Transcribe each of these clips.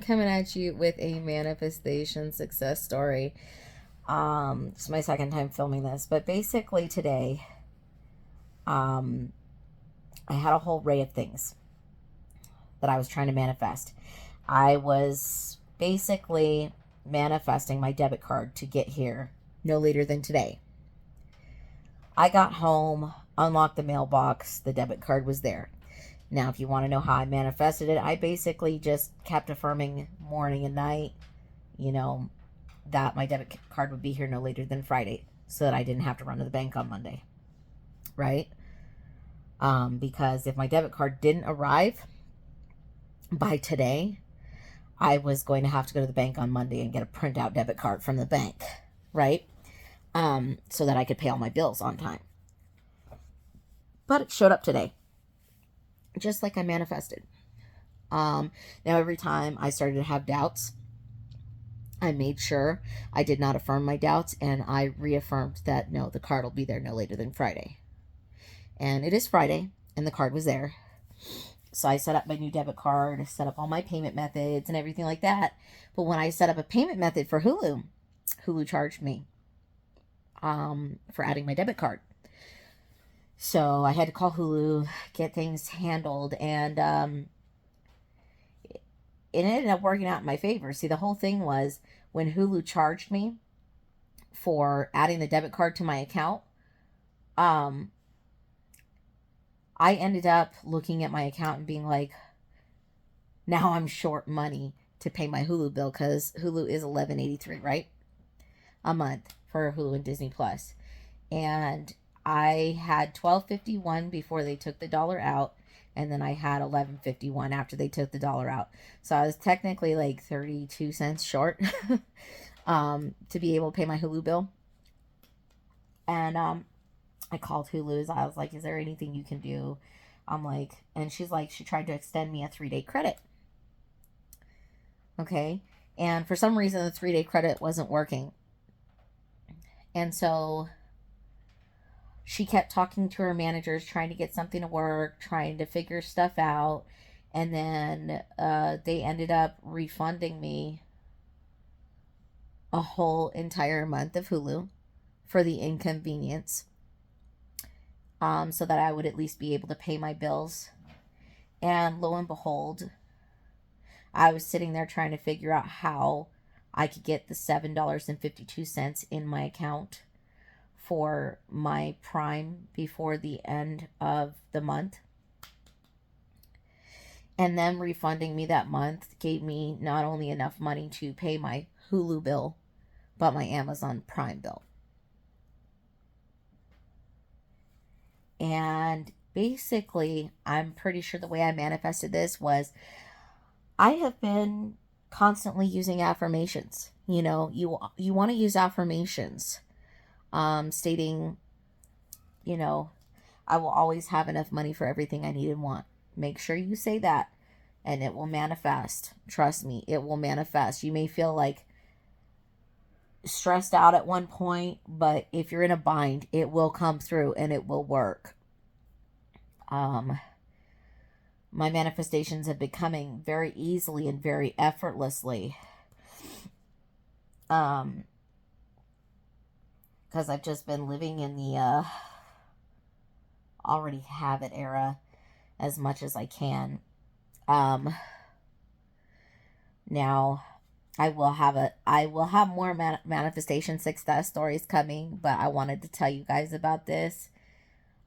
Coming at you with a manifestation success story. It's my second time filming this, but basically today, um, I had a whole array of things that I was trying to manifest. I was basically manifesting my debit card to get here no later than today. I got home, unlocked the mailbox, the debit card was there. Now, if you want to know how I manifested it, I basically just kept affirming morning and night, you know, that my debit card would be here no later than Friday so that I didn't have to run to the bank on Monday, right? Because if my debit card didn't arrive by today, I was going to have to go to the bank on Monday and get a printout debit card from the bank, right? So that I could pay all my bills on time. But it showed up today, just like I manifested. Now every time I started to have doubts, I made sure I did not affirm my doubts, and I reaffirmed that no, the card will be there no later than Friday. And it is Friday, and the card was there. So I set up my new debit card, set up all my payment methods and everything like that. But when I set up a payment method for Hulu, Hulu charged me for adding my debit card. So I had to call Hulu, get things handled, and it ended up working out in my favor. See, the whole thing was when Hulu charged me for adding the debit card to my account, I ended up looking at my account and being like, now I'm short money to pay my Hulu bill because Hulu is $11.83, right? A month for Hulu and Disney Plus. And I had $12.51 before they took the dollar out, and then I had $11.51 after they took the dollar out. So I was technically like 32 cents short to be able to pay my Hulu bill. And I called Hulu's. I was like, is there anything you can do? I'm like, and she's like, she tried to extend me a 3-day credit. Okay. And for some reason, the 3-day credit wasn't working. And so she kept talking to her managers, trying to get something to work, trying to figure stuff out. And then they ended up refunding me a whole entire month of Hulu for the inconvenience. So that I would at least be able to pay my bills. And lo and behold, I was sitting there trying to figure out how I could get the $7.52 in my account for my Prime before the end of the month. And them refunding me that month gave me not only enough money to pay my Hulu bill, but my Amazon Prime bill. And basically, I'm pretty sure the way I manifested this was I have been constantly using affirmations. You know, you want to use affirmations stating, you know, I will always have enough money for everything I need and want. Make sure you say that and it will manifest. Trust me, it will manifest. You may feel like stressed out at one point, but if you're in a bind, it will come through and it will work. My manifestations have been coming very easily and very effortlessly. Because I've just been living in the already have it era as much as I can. Now I will have more manifestation success stories coming, but I wanted to tell you guys about this.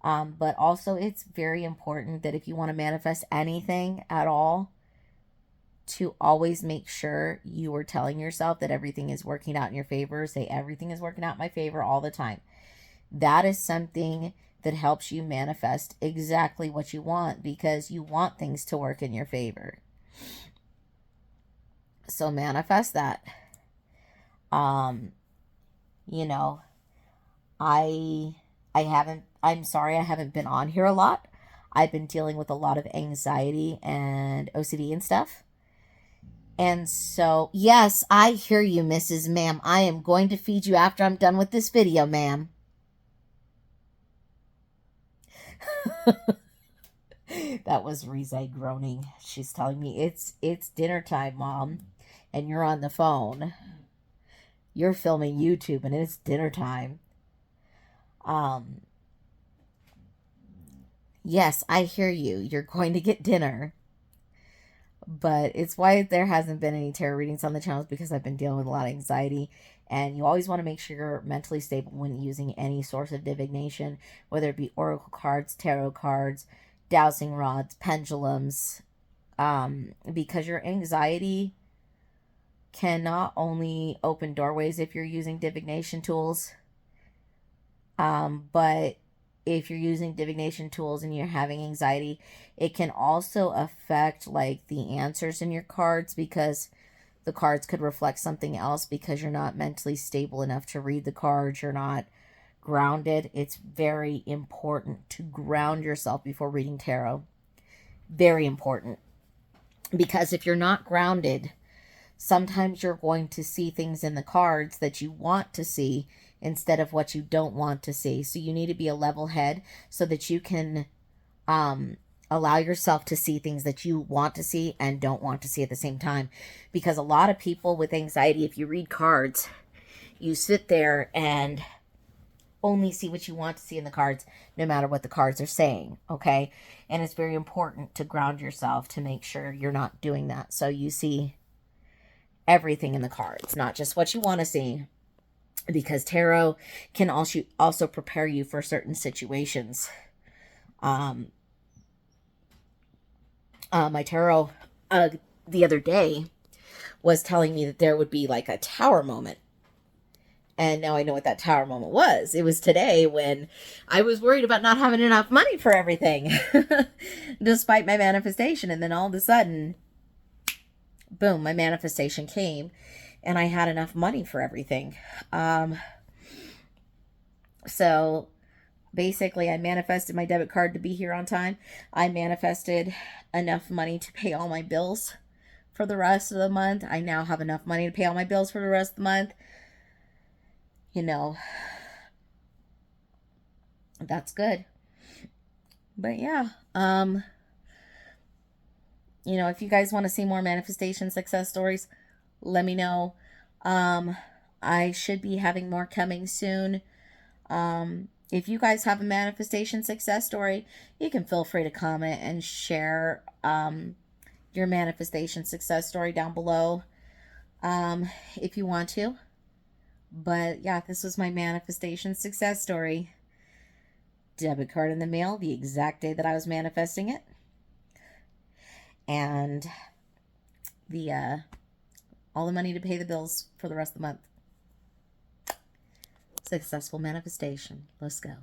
But also it's very important that if you want to manifest anything at all, to always make sure you are telling yourself that everything is working out in your favor. Say everything is working out in my favor all the time. That is something that helps you manifest exactly what you want, because you want things to work in your favor. So manifest that. You know, I'm sorry I haven't been on here a lot. I've been dealing with a lot of anxiety and OCD and stuff. And so, yes, I hear you, Mrs. Ma'am. I am going to feed you after I'm done with this video, ma'am. That was Rize groaning. She's telling me it's dinner time, Mom, and you're on the phone. You're filming YouTube and it's dinner time. Um, yes, I hear you. You're going to get dinner. But it's why there hasn't been any tarot readings on the channel, because I've been dealing with a lot of anxiety. And you always want to make sure you're mentally stable when using any source of divination, whether it be oracle cards, tarot cards, dowsing rods, pendulums, because your anxiety can not only open doorways if you're using divination tools, but if you're using divination tools and you're having anxiety, it can also affect like the answers in your cards, because the cards could reflect something else because you're not mentally stable enough to read the cards. You're not grounded. It's very important to ground yourself before reading tarot. Very important. Because if you're not grounded, sometimes you're going to see things in the cards that you want to see instead of what you don't want to see. So you need to be a level head so that you can allow yourself to see things that you want to see and don't want to see at the same time. Because a lot of people with anxiety, if you read cards, you sit there and only see what you want to see in the cards, no matter what the cards are saying, okay? And it's very important to ground yourself to make sure you're not doing that. So you see everything in the cards, not just what you want to see, because tarot can also prepare you for certain situations. My tarot the other day was telling me that there would be like a tower moment. And now I know what that tower moment was. It was today when I was worried about not having enough money for everything, despite my manifestation. And then all of a sudden, boom, my manifestation came and I had enough money for everything. So basically, I manifested my debit card to be here on time. I manifested enough money to pay all my bills for the rest of the month. I now have enough money to pay all my bills for the rest of the month. You know, that's good. But yeah, you know, if you guys want to see more manifestation success stories, let me know. I should be having more coming soon. If you guys have a manifestation success story, you can feel free to comment and share your manifestation success story down below if you want to. But yeah, this was my manifestation success story. Debit card in the mail the exact day that I was manifesting it. And the all the money to pay the bills for the rest of the month. Successful manifestation. Let's go.